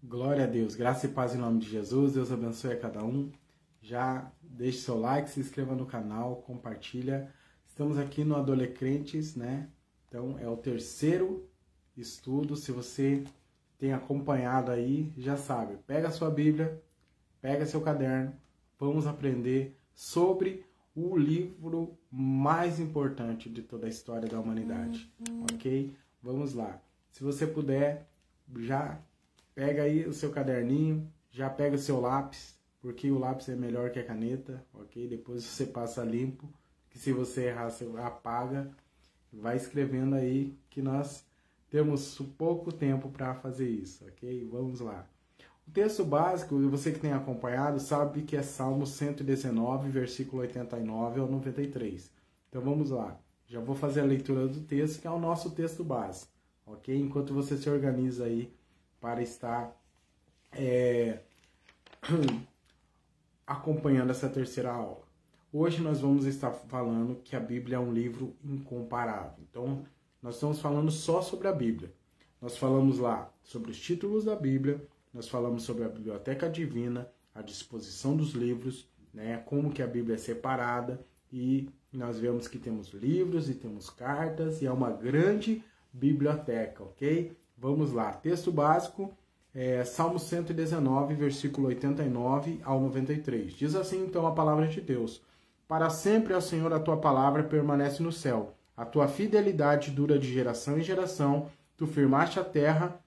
Glória a Deus, graça e paz em nome de Jesus, Deus abençoe a cada um. Já deixe seu like, se inscreva no canal, compartilha. Estamos aqui no Adolecrentes, né? Então é o terceiro estudo. Se você tem acompanhado aí, já sabe, pega a sua Bíblia, pega seu caderno, vamos aprender sobre o livro mais importante de toda a história da humanidade, ok? Vamos lá. Se você puder, já pega aí o seu caderninho, já pega o seu lápis, porque o lápis é melhor que a caneta, ok? Depois você passa limpo, que se você errar, você apaga. Vai escrevendo aí que nós temos pouco tempo para fazer isso, ok? Vamos lá. O texto básico, você que tem acompanhado, sabe que é Salmo 119, versículo 89 ao 93. Então vamos lá. Já vou fazer a leitura do texto, que é o nosso texto base, ok? Enquanto você se organiza aí para estar acompanhando essa terceira aula. Hoje nós vamos estar falando que a Bíblia é um livro incomparável. Então, nós estamos falando só sobre a Bíblia. Nós falamos lá sobre os títulos da Bíblia, nós falamos sobre a biblioteca divina, a disposição dos livros, né, como que a Bíblia é separada, e nós vemos que temos livros e temos cartas, e é uma grande biblioteca, ok? Vamos lá, texto básico, Salmo 119, versículo 89 ao 93. Diz assim então a palavra de Deus: Para sempre, ó Senhor, a tua palavra permanece no céu, a tua fidelidade dura de geração em geração, tu firmaste a terra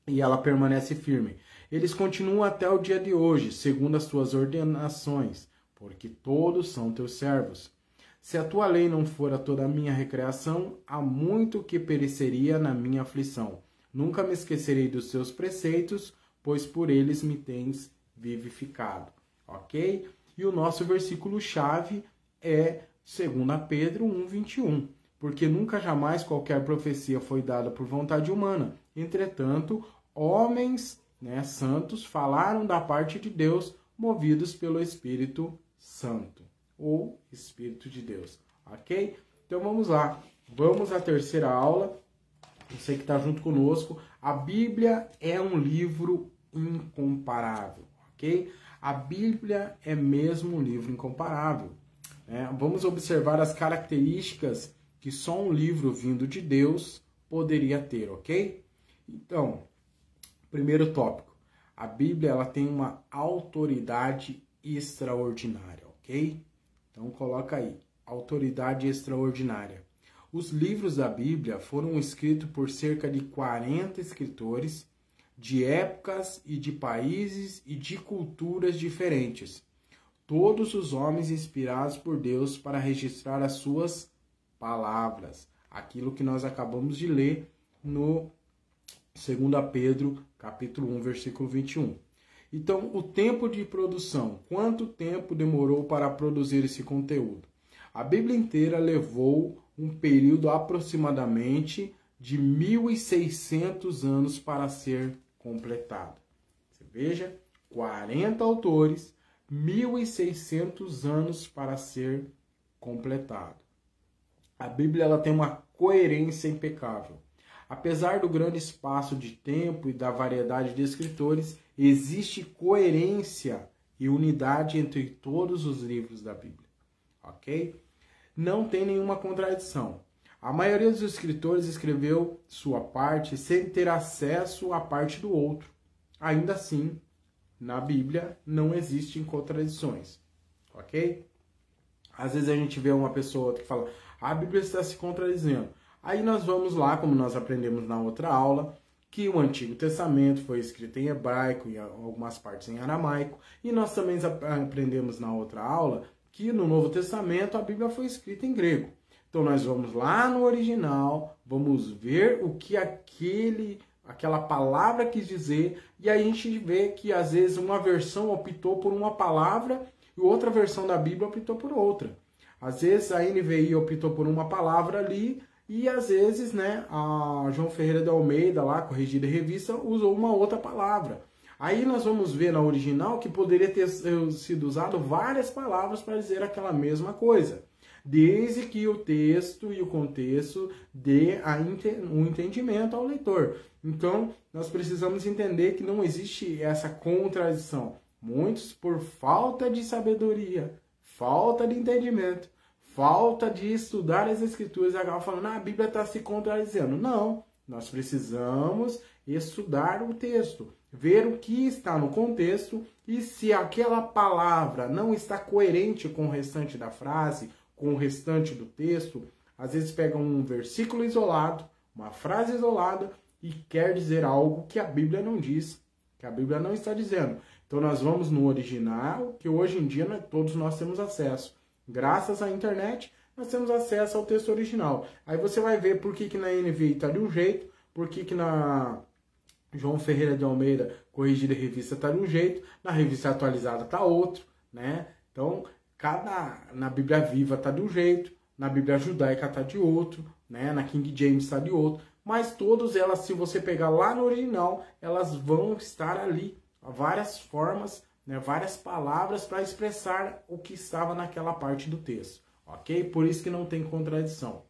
e ela permanece firme. Eles continuam até o dia de hoje, segundo as tuas ordenações, porque todos são teus servos. Se a tua lei não fora toda a minha recreação, há muito que pereceria na minha aflição. Nunca me esquecerei dos teus preceitos, pois por eles me tens vivificado. Ok? E o nosso versículo-chave é 2 Pedro 1:21. Porque nunca jamais qualquer profecia foi dada por vontade humana. Entretanto, homens, santos falaram da parte de Deus, movidos pelo Espírito Santo, ou Espírito de Deus. Ok? Então vamos lá. Vamos à terceira aula. Você que está junto conosco. A Bíblia é um livro incomparável. Ok? A Bíblia é mesmo um livro incomparável. Vamos observar as características que só um livro vindo de Deus poderia ter, ok? Então, primeiro tópico. A Bíblia ela tem uma autoridade extraordinária, ok? Então, coloca aí. Autoridade extraordinária. Os livros da Bíblia foram escritos por cerca de 40 escritores de épocas e de países e de culturas diferentes. Todos os homens inspirados por Deus para registrar as suas palavras. Aquilo que nós acabamos de ler no 2 Pedro, capítulo 1, versículo 21. Então, o tempo de produção. Quanto tempo demorou para produzir esse conteúdo? A Bíblia inteira levou um período aproximadamente de 1.600 anos para ser completado. Você veja, 40 autores, 1.600 anos para ser completado. A Bíblia ela tem uma coerência impecável. Apesar do grande espaço de tempo e da variedade de escritores, existe coerência e unidade entre todos os livros da Bíblia. Ok? Não tem nenhuma contradição. A maioria dos escritores escreveu sua parte sem ter acesso à parte do outro. Ainda assim, na Bíblia não existem contradições. Ok? Às vezes a gente vê uma pessoa que fala: a Bíblia está se contradizendo. Aí nós vamos lá, como nós aprendemos na outra aula, que o Antigo Testamento foi escrito em hebraico e algumas partes em aramaico. E nós também aprendemos na outra aula que no Novo Testamento a Bíblia foi escrita em grego. Então nós vamos lá no original, vamos ver o que aquela palavra quis dizer, e aí a gente vê que às vezes uma versão optou por uma palavra e outra versão da Bíblia optou por outra. Às vezes a NVI optou por uma palavra ali, e às vezes a João Ferreira de Almeida, lá, Corrigida e Revista, usou uma outra palavra. Aí nós vamos ver na original que poderia ter sido usado várias palavras para dizer aquela mesma coisa. desde que o texto e o contexto dê um entendimento ao leitor. Então, nós precisamos entender que não existe essa contradição. Muitos, por falta de sabedoria, falta de entendimento, falta de estudar as Escrituras, acabam falando, a Bíblia está se contradizendo. Não, nós precisamos estudar o texto, ver o que está no contexto e se aquela palavra não está coerente com o restante da frase, com o restante do texto, às vezes pegam um versículo isolado, uma frase isolada e quer dizer algo que a Bíblia não diz, que a Bíblia não está dizendo. Então nós vamos no original, que hoje em dia todos nós temos acesso. Graças à internet, nós temos acesso ao texto original. Aí você vai ver por que na NVI está de um jeito, por que na João Ferreira de Almeida, corrigida e revista, está de um jeito, na revista atualizada está outro, né? Então, na Bíblia Viva está de um jeito, na Bíblia Judaica está de outro, né? Na King James está de outro, mas todas elas, se você pegar lá no original, elas vão estar ali, várias formas, né? Várias palavras para expressar o que estava naquela parte do texto, ok? Por isso que não tem contradição.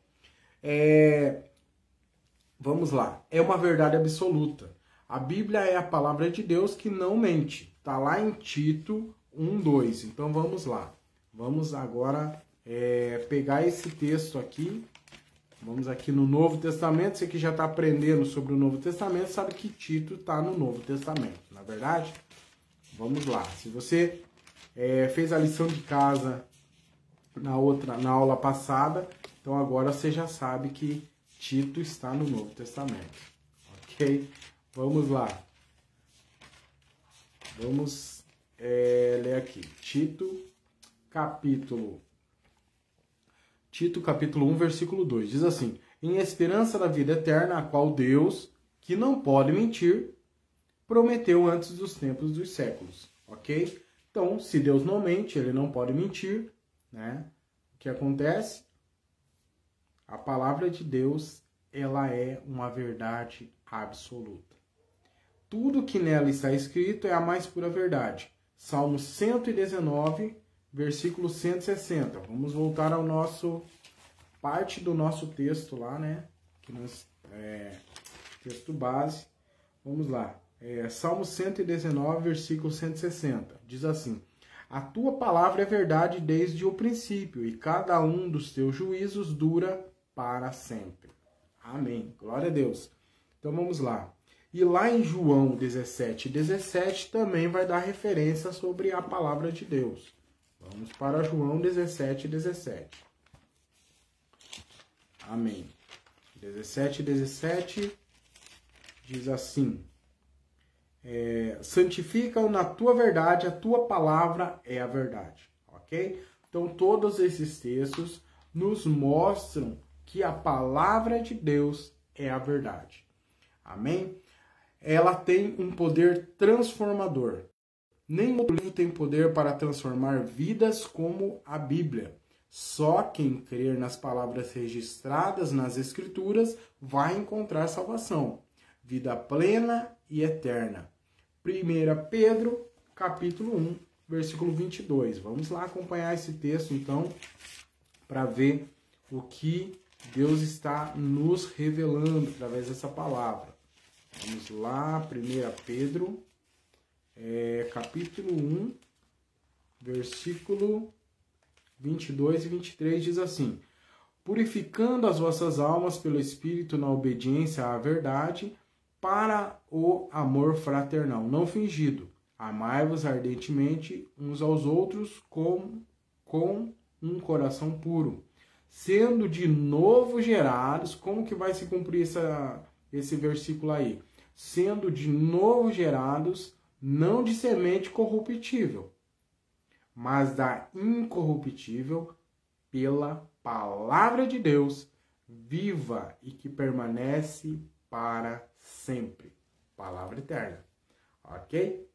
Vamos lá, é uma verdade absoluta. A Bíblia é a palavra de Deus que não mente. Está lá em Tito 1:2. Então vamos lá. Vamos agora pegar esse texto aqui. Vamos aqui no Novo Testamento. Você que já está aprendendo sobre o Novo Testamento sabe que Tito está no Novo Testamento, não é verdade? Vamos lá. Se você fez a lição de casa na aula passada, então agora você já sabe que Tito está no Novo Testamento, ok? Vamos lá. Vamos ler aqui. Tito, capítulo 1, versículo 2. Diz assim: em esperança da vida eterna, a qual Deus, que não pode mentir, prometeu antes dos tempos dos séculos. Ok? Então, se Deus não mente, ele não pode mentir, né? O que acontece? A palavra de Deus, ela é uma verdade absoluta. Tudo que nela está escrito é a mais pura verdade. Salmo 119, versículo 160. Vamos voltar ao parte do nosso texto lá, né? Que texto base. Vamos lá. Salmo 119, versículo 160. Diz assim: a tua palavra é verdade desde o princípio, e cada um dos teus juízos dura para sempre. Amém. Glória a Deus. Então vamos lá. E lá em João 17:17 também vai dar referência sobre a palavra de Deus. Vamos para João 17:17. Amém. 17:17 diz assim: santifica-o na tua verdade, a tua palavra é a verdade. Ok? Então todos esses textos nos mostram que a palavra de Deus é a verdade. Amém? Ela tem um poder transformador. Nenhum outro livro tem poder para transformar vidas como a Bíblia. Só quem crer nas palavras registradas nas Escrituras vai encontrar salvação, vida plena e eterna. 1 Pedro, capítulo 1, versículo 22. Vamos lá acompanhar esse texto, então, para ver o que Deus está nos revelando através dessa palavra. Vamos lá, 1 Pedro, capítulo 1, versículo 22 e 23, diz assim: purificando as vossas almas pelo Espírito na obediência à verdade, para o amor fraternal, não fingido. Amai-vos ardentemente uns aos outros com um coração puro, sendo de novo gerados. Como que vai se cumprir esse versículo aí? Sendo de novo gerados, não de semente corruptível, mas da incorruptível, pela palavra de Deus, viva e que permanece para sempre. Palavra eterna. Ok?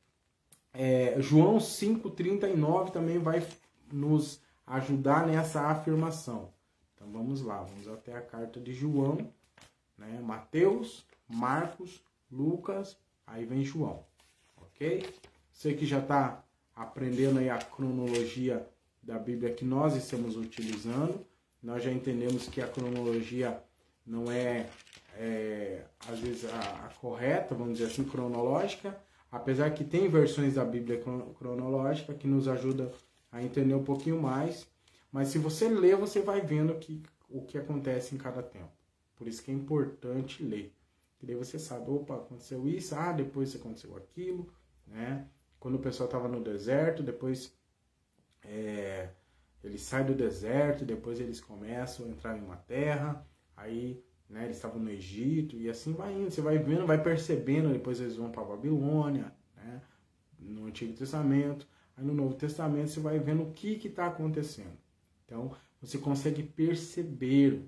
João 5,39 também vai nos ajudar nessa afirmação. Então vamos lá, vamos até a carta de João, né? Mateus, Marcos, Lucas, aí vem João, ok? Você que já está aprendendo aí a cronologia da Bíblia que nós estamos utilizando, nós já entendemos que a cronologia não é, às vezes, a correta, vamos dizer assim, cronológica, apesar que tem versões da Bíblia cronológica que nos ajuda a entender um pouquinho mais, mas se você ler, você vai vendo o que acontece em cada tempo. Por isso que é importante ler. E daí você sabe, opa, aconteceu isso, depois aconteceu aquilo, né? Quando o pessoal estava no deserto, depois eles saem do deserto, depois eles começam a entrar em uma terra, aí, né, eles estavam no Egito, e assim vai indo, você vai vendo, vai percebendo, depois eles vão para a Babilônia, né, no Antigo Testamento, aí no Novo Testamento você vai vendo o que está acontecendo. Então, você consegue perceber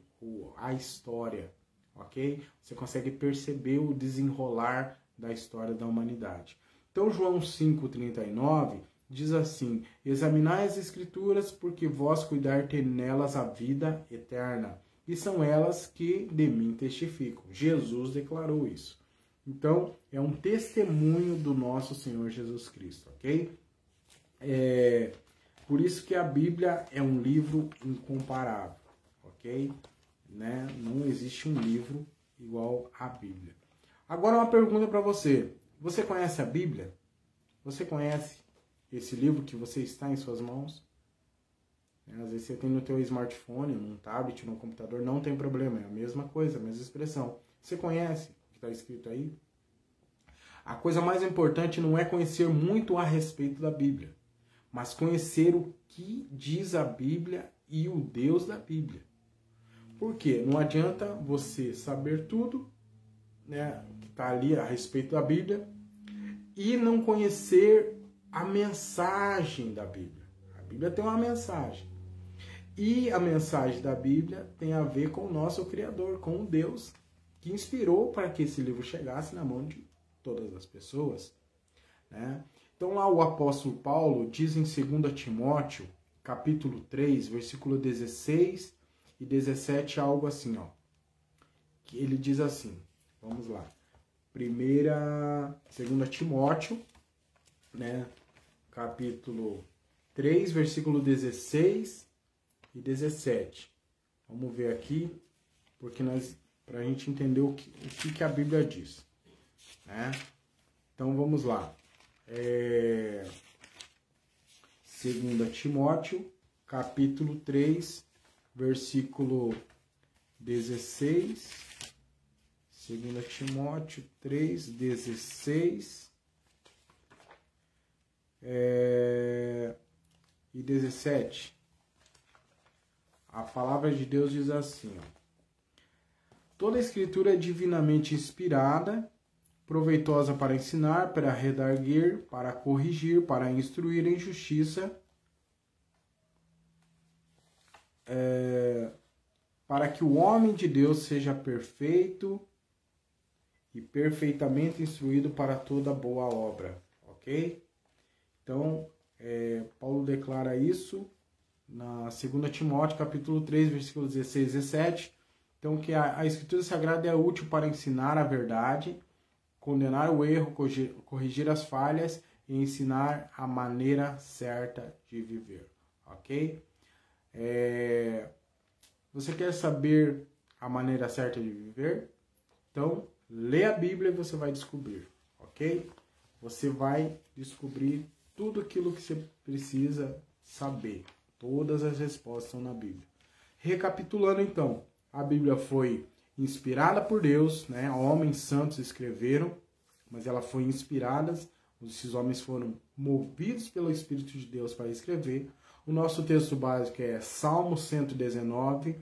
a história, ok? Você consegue perceber o desenrolar da história da humanidade. Então, João 5,39 diz assim: examinai as Escrituras, porque vós cuidar ter nelas a vida eterna, e são elas que de mim testificam. Jesus declarou isso. Então, é um testemunho do nosso Senhor Jesus Cristo, ok? Por isso que a Bíblia é um livro incomparável, ok? Né? Não existe um livro igual à Bíblia. Agora uma pergunta para você. Você conhece a Bíblia? Você conhece esse livro que você está em suas mãos? Às vezes você tem no teu smartphone, num tablet, num computador, não tem problema. É a mesma coisa, a mesma expressão. Você conhece o que está escrito aí? A coisa mais importante não é conhecer muito a respeito da Bíblia, mas conhecer o que diz a Bíblia e o Deus da Bíblia. Por quê? Não adianta você saber tudo, né, que está ali a respeito da Bíblia e não conhecer a mensagem da Bíblia. A Bíblia tem uma mensagem. E a mensagem da Bíblia tem a ver com o nosso Criador, com o Deus que inspirou para que esse livro chegasse na mão de todas as pessoas, né? Então lá o apóstolo Paulo diz em 2 Timóteo, capítulo 3, versículo 16 e 17, algo assim, ó. Que ele diz assim, vamos lá. 2 Timóteo, né, capítulo 3, versículo 16 e 17. Vamos ver aqui, porque para a gente entender o que a Bíblia diz, né? Então vamos lá. 2 Timóteo, capítulo 3, versículo 16. 2 Timóteo 3, 16 e 17. A palavra de Deus diz assim, ó: toda a escritura é divinamente inspirada, proveitosa para ensinar, para redarguir, para corrigir, para instruir em justiça, para que o homem de Deus seja perfeito e perfeitamente instruído para toda boa obra, ok? Então, Paulo declara isso na 2 Timóteo, capítulo 3, versículos 16 e 17. Então, que a Escritura Sagrada é útil para ensinar a verdade, condenar o erro, corrigir as falhas e ensinar a maneira certa de viver, ok? Você quer saber a maneira certa de viver? Então, lê a Bíblia e você vai descobrir, ok? Você vai descobrir tudo aquilo que você precisa saber. Todas as respostas estão na Bíblia. Recapitulando então, a Bíblia foi inspirada por Deus, né? Homens santos escreveram, mas ela foi inspirada. Esses homens foram movidos pelo Espírito de Deus para escrever. O nosso texto básico é Salmo 119,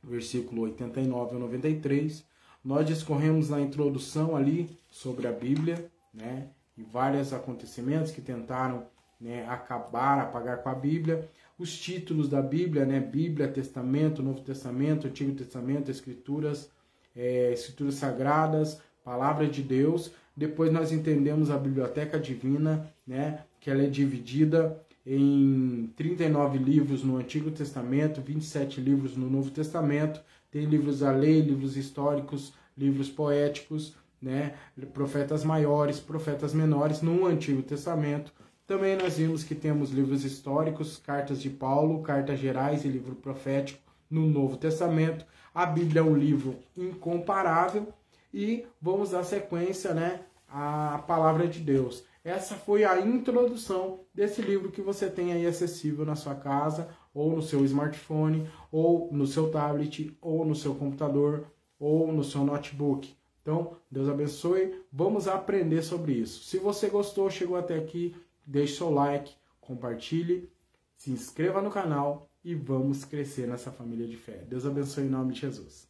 versículo 89 a 93. Nós discorremos na introdução ali sobre a Bíblia, né? E vários acontecimentos que tentaram, né, apagar com a Bíblia. Os títulos da Bíblia, né? Bíblia, Testamento, Novo Testamento, Antigo Testamento, Escrituras, Escrituras Sagradas, Palavra de Deus. Depois nós entendemos a Biblioteca Divina, né? Que ela é dividida em 39 livros no Antigo Testamento, 27 livros no Novo Testamento. Tem livros da lei, livros históricos, livros poéticos, né? Profetas maiores, profetas menores no Antigo Testamento. Também nós vimos que temos livros históricos, cartas de Paulo, cartas gerais e livro profético no Novo Testamento. A Bíblia é um livro incomparável e vamos dar sequência, né, à palavra de Deus. Essa foi a introdução desse livro que você tem aí acessível na sua casa, ou no seu smartphone, ou no seu tablet, ou no seu computador, ou no seu notebook. Então, Deus abençoe. Vamos aprender sobre isso. Se você gostou, chegou até aqui, deixe seu like, compartilhe, se inscreva no canal e vamos crescer nessa família de fé. Deus abençoe em nome de Jesus.